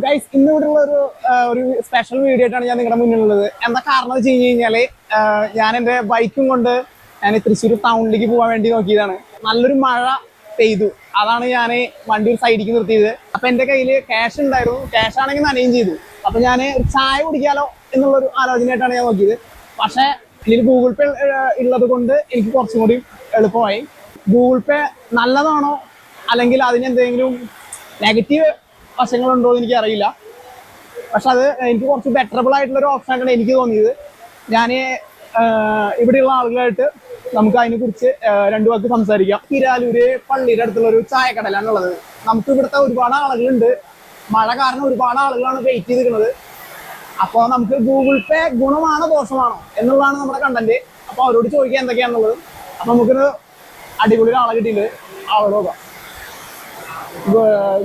Guys ഇന്നിവിടെയുള്ള ഒരു special video ആയിട്ടാണ് ഞാൻ നിങ്ങളുടെ മുന്നിലുള്ളത്. എന്താ കാരണം എന്ന് വെച്ച് കഴിഞ്ഞാല് ഞാൻ എൻ്റെ ബൈക്കും കൊണ്ട് ഞാൻ തൃശ്ശൂർ ടൗണിലേക്ക് പോകാൻ വേണ്ടി നോക്കിയതാണ്. നല്ലൊരു മഴ പെയ്തു, അതാണ് ഞാൻ വണ്ടി ഒരു സൈഡിലേക്ക് നിർത്തിയത്. അപ്പൊ എൻ്റെ കയ്യിൽ ക്യാഷ് ഉണ്ടായിരുന്നു, ക്യാഷ് ആണെങ്കിൽ നനയും ചെയ്തു. അപ്പൊ ഞാൻ ഒരു ചായ കുടിക്കാലോ എന്നുള്ളൊരു ആലോചനയായിട്ടാണ് ഞാൻ നോക്കിയത്. പക്ഷെ ഇതിൽ ഗൂഗിൾ പേ ഉള്ളത് കൊണ്ട് എനിക്ക് കുറച്ചും കൂടി എളുപ്പമായി. ഗൂഗിൾ പേ നല്ലതാണോ അല്ലെങ്കിൽ അതിന് എന്തെങ്കിലും നെഗറ്റീവ് വശങ്ങളുണ്ടോ എന്ന് എനിക്ക് അറിയില്ല. പക്ഷെ അത് എനിക്ക് കുറച്ച് ബെറ്ററബിൾ ആയിട്ടുള്ളൊരു ഓപ്ഷനായിട്ടാണ് എനിക്ക് തോന്നിയത്. ഞാൻ ഇവിടെയുള്ള ആളുകളായിട്ട് നമുക്ക് അതിനെക്കുറിച്ച് രണ്ടു വാക്ക് സംസാരിക്കാം. തിരാലൂര് പള്ളിയുടെ അടുത്തുള്ളൊരു ചായക്കടലാണുള്ളത്. നമുക്ക് ഇവിടുത്തെ ഒരുപാട് ആളുകളുണ്ട്, മഴ കാരണം ഒരുപാട് ആളുകളാണ് വെയിറ്റ് ചെയ്ത് നിൽക്കുന്നത്. അപ്പോൾ നമുക്ക് ഗൂഗിൾ പേ ഗുണമാണോ ദോഷമാണോ എന്നുള്ളതാണ് നമ്മുടെ കണ്ടന്റ്. അപ്പോൾ അവരോട് ചോദിക്കുക എന്തൊക്കെയാണെന്നുള്ളത്. അപ്പോൾ നമുക്കൊരു അടിപൊളി ഒരാളെ കിട്ടിയിട്ടുണ്ട്, അവരോട് നോക്കാം.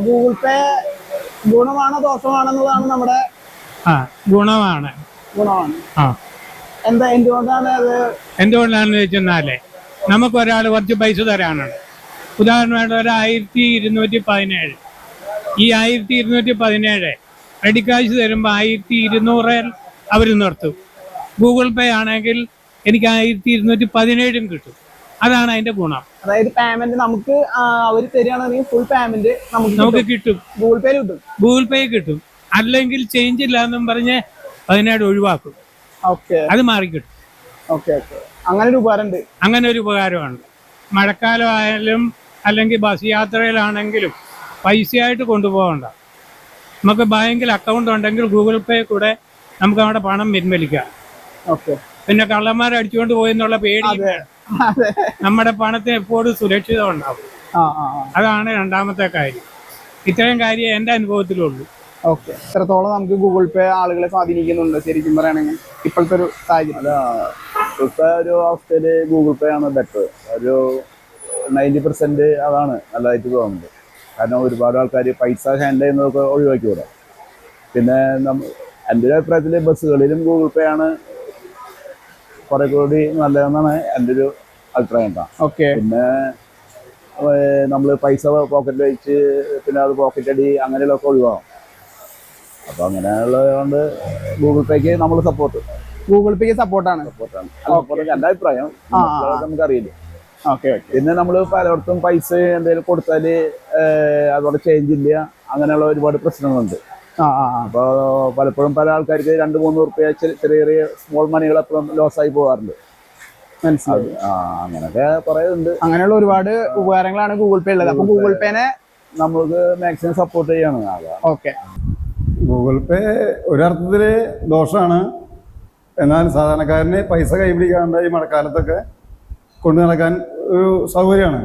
ഗൂഗിൾ പേ ഗുണമാണോ ദോഷമാണോ എന്നുള്ളതാണ് നമ്മുടെ ഗുണമാണ്. എന്തുകൊണ്ടാണ് അത്? എന്തുകൊണ്ടാണെന്ന് വെച്ചെന്നാലേ നമുക്ക് ഒരാൾ കുറച്ച് പൈസ തരാനാണ്. ഉദാഹരണമായിട്ട് ഒരു 1217. ഈ 1217 റെഡി കാശ് തരുമ്പോൾ 1200 അവർ നിർത്തും. ഗൂഗിൾ പേ ആണെങ്കിൽ എനിക്ക് 1217 കിട്ടും. അതാണ് അതിന്റെ ഗുണം. അതായത് പേയ്മെന്റ് നമുക്ക് അവർ തരികയാണെങ്കിൽ ഫുൾ പേയ്മെന്റ് നമുക്ക് കിട്ടും, ഗൂഗിൾ പേ കിട്ടും. ഗൂഗിൾ പേ കിട്ടും. അല്ലെങ്കിൽ ചേഞ്ച് ഇല്ല എന്നും പറഞ്ഞ് 17 ഒഴിവാക്കും. അത് മാറിക്കിട്ടും. അങ്ങനെ ഒരു ഉപകാരമുണ്ട്. അങ്ങനെ ഒരു ഉപകാരമാണ്. മഴക്കാലം ആയാലും അല്ലെങ്കിൽ ബസ് യാത്രയിലാണെങ്കിലും പൈസയായിട്ട് കൊണ്ടുപോകണ്ട. നമുക്ക് ബാങ്കിൽ അക്കൗണ്ട് ഉണ്ടെങ്കിൽ ഗൂഗിൾ പേ കൂടെ നമുക്ക് അവിടെ പണം പിൻവലിക്കാം. പിന്നെ കള്ളന്മാർ അടിച്ചുകൊണ്ട് പോയെന്നുള്ള പേടി, നമ്മുടെ പണത്തിന് എപ്പോഴും സുരക്ഷിതം ഉണ്ടാവും. അതാണ് രണ്ടാമത്തെ കാര്യം. ഇത്രയും കാര്യം എൻ്റെ അനുഭവത്തിലുള്ളൂ. എത്രത്തോളം നമുക്ക് ഗൂഗിൾ പേ ആളുകളെ സ്വാധീനിക്കുന്നുണ്ട് ശരിക്കും പറയുകയാണെങ്കിൽ ഇപ്പോഴത്തെ ഒരു സാഹചര്യം? ഇപ്പോഴത്തെ ഒരു അവസ്ഥയില് ഗൂഗിൾ പേ ആണ് ബെറ്റർ. ഒരു 90% അതാണ് നല്ലതായിട്ട് തോന്നുന്നത്. കാരണം ഒരുപാട് ആൾക്കാർ പൈസ ഹാൻഡിൽ ചെയ്യുന്നതൊക്കെ ഒഴിവാക്കി വിടാം. പിന്നെ എൻ്റെ ഒരു അഭിപ്രായത്തിൽ ബസ്സുകളിലും ഗൂഗിൾ പേ ആണ് കുറെ കൂടി നല്ലതെന്നാണ് എൻ്റെ ഒരു അഭിപ്രായം. പിന്നെ നമ്മൾ പൈസ പോക്കറ്റിൽ വെച്ച് പിന്നെ അത് പോക്കറ്റ് അടി അങ്ങനെയുള്ളതൊക്കെ ഒഴിവാകും. അപ്പൊ അങ്ങനെയുള്ളത് കൊണ്ട് ഗൂഗിൾ പേക്ക് നമ്മൾ ഗൂഗിൾ പേക്ക് സപ്പോർട്ടാണ് എൻ്റെ അഭിപ്രായം. നമുക്കറിയില്ല. പിന്നെ നമ്മൾ പലയിടത്തും പൈസ എന്തെങ്കിലും കൊടുത്താല് അതോടെ ചേഞ്ച് ഇല്ല, അങ്ങനെയുള്ള ഒരുപാട് പ്രശ്നങ്ങളുണ്ട്. അപ്പൊ പലപ്പോഴും പല ആൾക്കാർക്ക് 2-3 റുപ്യ ചെറിയ ചെറിയ സ്മോൾ മണികൾ എപ്പോഴും ലോസായി പോകാറുണ്ട്. മനസ്സിലായി. അങ്ങനൊക്കെ കുറെ ഉണ്ട്. അങ്ങനെയുള്ള ഒരുപാട് ഉപകാരങ്ങളാണ് ഗൂഗിൾ പേ ഉള്ളത്. അപ്പൊ ഗൂഗിൾ പേനെ നമുക്ക് മാക്സിമം സപ്പോർട്ട് ചെയ്യാണ്. ഗൂഗിൾ പേ ഒരർത്ഥത്തില് ദോഷമാണ്. എന്നാൽ സാധാരണക്കാരന് പൈസ കൈപിടിക്കാണ്ട് ഈ മഴക്കാലത്തൊക്കെ കൊണ്ടു നടക്കാൻ ഒരു സൗകര്യമാണ്.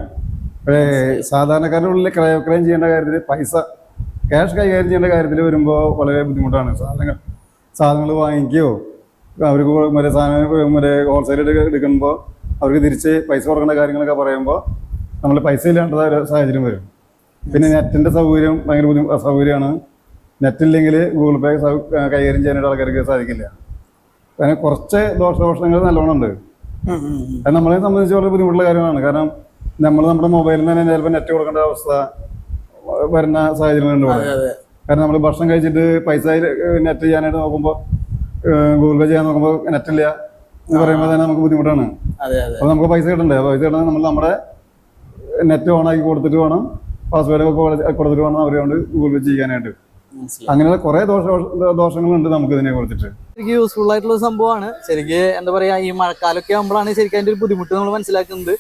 സാധാരണക്കാരുടെ ഉള്ളിൽ ക്രയം ചെയ്യേണ്ട കാര്യത്തിൽ പൈസ ക്യാഷ് കൈകാര്യം ചെയ്യേണ്ട കാര്യത്തിൽ വരുമ്പോൾ വളരെ ബുദ്ധിമുട്ടാണ്. സാധനങ്ങൾ വാങ്ങിക്കുകയോ അവർക്ക് മറ്റേ ഹോൾസെയിൽ എടുക്കുമ്പോൾ അവർക്ക് തിരിച്ച് പൈസ കൊടുക്കേണ്ട കാര്യങ്ങളൊക്കെ പറയുമ്പോൾ നമ്മൾ പൈസ ഇല്ലാണ്ട ഒരു സാഹചര്യം വരും. പിന്നെ നെറ്റിൻ്റെ സൗകര്യം ഭയങ്കര അസൗകര്യമാണ്. നെറ്റില്ലെങ്കിൽ ഗൂഗിൾ പേ കൈകാര്യം ചെയ്യാനായിട്ട് ആൾക്കാർക്ക് സാധിക്കില്ല. അങ്ങനെ കുറച്ച് ദോഷങ്ങൾ നല്ലോണം ഉണ്ട്. അത് നമ്മളെ സംബന്ധിച്ച് വളരെ ബുദ്ധിമുട്ടുള്ള കാര്യമാണ്. കാരണം നമ്മുടെ മൊബൈലിൽ തന്നെ ചിലപ്പോൾ നെറ്റ് കൊടുക്കേണ്ട അവസ്ഥ വരുന്ന സാഹചര്യങ്ങളുണ്ട് ഇവിടെ. കാരണം നമ്മൾ ഭക്ഷണം കഴിച്ചിട്ട് പൈസ നെറ്റ് ചെയ്യാനായിട്ട് നോക്കുമ്പോൾ ഗൂഗിൾ പേ ചെയ്യാൻ നോക്കുമ്പോൾ നെറ്റില്ല എന്ന് പറയുമ്പോൾ തന്നെ നമുക്ക് ബുദ്ധിമുട്ടാണ്. അപ്പോൾ നമുക്ക് പൈസ കിട്ടണ്ടേ? പൈസ കിട്ടണമെങ്കിൽ നമ്മൾ നമ്മുടെ നെറ്റ് ഓണാക്കി കൊടുത്തിട്ട് വേണം, പാസ്വേഡ് ഒക്കെ കൊടുത്തിട്ട് വേണം അവരോട് ഗൂഗിൾ പേ ചെയ്യാനായിട്ട്. അങ്ങനെയുള്ള കുറെ ദോഷങ്ങളുണ്ട് നമുക്ക് ഇതിനെ കുറിച്ചിട്ട്. ശരിക്കും യൂസ്ഫുൾ ആയിട്ടുള്ള സംഭവമാണ്. ശരിക്കും എന്താ പറയാ, ഈ മഴക്കാലൊക്കെ ആകുമ്പോഴാണ് ശരിക്കും അതിന്റെ ഒരു ബുദ്ധിമുട്ട് നമ്മൾ മനസ്സിലാക്കുന്നത്.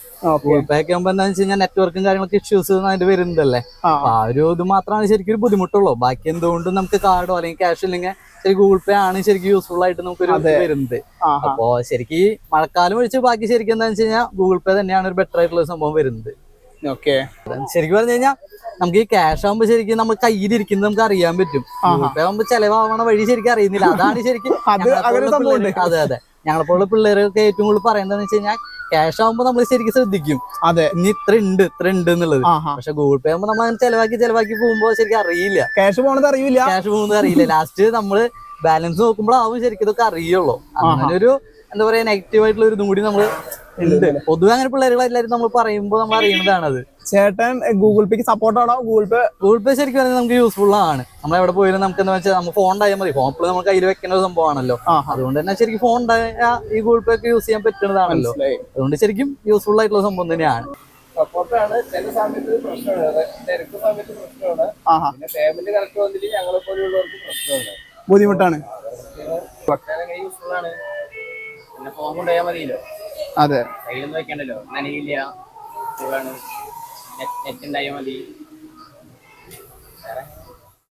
ഗൂഗിൾ പേ ഒക്കെ ആകുമ്പോൾ എന്താണെന്ന് വെച്ച് കഴിഞ്ഞാൽ നെറ്റ്വർക്കും കാര്യങ്ങളൊക്കെ ഇഷ്യൂസ് അതിന്റെ വരുന്നുണ്ടല്ലേ. ആ ഒരു ഇത് മാത്രമാണ് ശരിക്കും ഒരു ബുദ്ധിമുട്ടുള്ളൂ. ബാക്കി എന്തുകൊണ്ടും നമുക്ക് കാർഡോ അല്ലെങ്കിൽ ക്യാഷ് ഇല്ലെങ്കിൽ ശരി ഗൂഗിൾ പേ ആണ് ശരിക്കും യൂസ്ഫുൾ ആയിട്ട് നമുക്കൊരു വരുന്നത്. അപ്പോ ശരിക്കും മഴക്കാലം ഒഴിച്ച് ബാക്കി ശരിക്കും എന്താണെന്ന് വെച്ച് കഴിഞ്ഞാൽ ഗൂഗിൾ പേ തന്നെയാണ് ഒരു ബെറ്റർ ആയിട്ടുള്ള സംഭവം വരുന്നത്. ശരിക്കും പറഞ്ഞു കഴിഞ്ഞാൽ നമുക്ക് ഈ ക്യാഷ് ആകുമ്പോൾ ശരിക്കും നമ്മൾ കയ്യിലിരിക്കുന്നത് നമുക്ക് അറിയാൻ പറ്റും. ഗൂഗിൾ പേ ആകുമ്പോൾ ചെലവാവണ വഴി ശരിക്കും അറിയുന്നില്ല. അതാണ് ശരിക്കും അതെ ഞങ്ങളെപ്പോലുള്ള പിള്ളേരൊക്കെ ഏറ്റവും കൂടുതൽ പറയുന്നതെന്ന് വെച്ച് കഴിഞ്ഞാൽ ക്യാഷ് ആകുമ്പോൾ നമ്മൾ ശരിക്കും ശ്രദ്ധിക്കും, ഇനി ഇത്ര ഉണ്ട് എന്നുള്ളത്. പക്ഷെ ഗൂഗിൾ പേ ആകുമ്പോൾ നമ്മൾ അങ്ങനെ ചെലവാക്കി പോകുമ്പോ ശരിക്കും അറിയില്ല, ക്യാഷ് പോകുന്നത് അറിയില്ല. ലാസ്റ്റ് നമ്മള് ബാലൻസ് നോക്കുമ്പോഴാവും ശരിക്കും ഇതൊക്കെ അറിയുള്ളൂ. അങ്ങനെ ഒരു എന്താ പറയാ നെഗറ്റീവ് ആയിട്ടുള്ള ഒരു ഇതും കൂടി നമ്മള് ഉണ്ട്. പൊതുവെ അങ്ങനെ പിള്ളേരുകൾ എല്ലാവരും നമ്മൾ പറയുമ്പോൾ നമ്മൾ അറിയുന്നതാണത്. ചേട്ടൻ ഗൂഗിൾ പേക്ക് സപ്പോർട്ടാണോ? ഗൂഗിൾ പേ ശരിക്കും പറഞ്ഞാൽ നമുക്ക് യൂസ്ഫുൾ ആണ്. നമ്മൾ എവിടെ പോയാലും നമുക്ക് എന്താ വെച്ചാൽ നമുക്ക് ഫോൺ ഉണ്ടായാൽ മതി. ഫോൺ ഇപ്പോൾ നമുക്ക് കയ്യിൽ വെക്കുന്ന ഒരു സംഭവമാണല്ലോ. അതുകൊണ്ട് തന്നെ ശരിക്കും ഫോൺ ഉണ്ടായാൽ ഈ ഗൂഗിൾ പേ ഒക്കെ യൂസ് ചെയ്യാൻ പറ്റുന്നതാണല്ലോ. അതുകൊണ്ട് ശരിക്കും യൂസ്ഫുൾ ആയിട്ടുള്ള സംഭവം തന്നെയാണ്. സപ്പോർട്ടാണ്. ചില സമയത്ത് പ്രശ്നമാണ്, തിരക്ക് സമയത്ത് പ്രശ്നമാണ്, പിന്നെ പേയ്മെന്റ് കറക്റ്റ് വന്നിട്ട് ഞങ്ങളെ പോലെയുള്ളവർക്ക് പ്രശ്നമാണ്, ബുദ്ധിമുട്ടാണ്. യൂസ്ഫുൾ ആണ്. പിന്നെ ഫോൺ കൊണ്ടുപോയാൽ മതിയല്ലോ, അതെ, കയ്യിലൊന്നും വെക്കണ്ടല്ലോ, നനയില്ല, സുഖമാണ്, നെറ്റ് ഉണ്ടായാൽ മതി.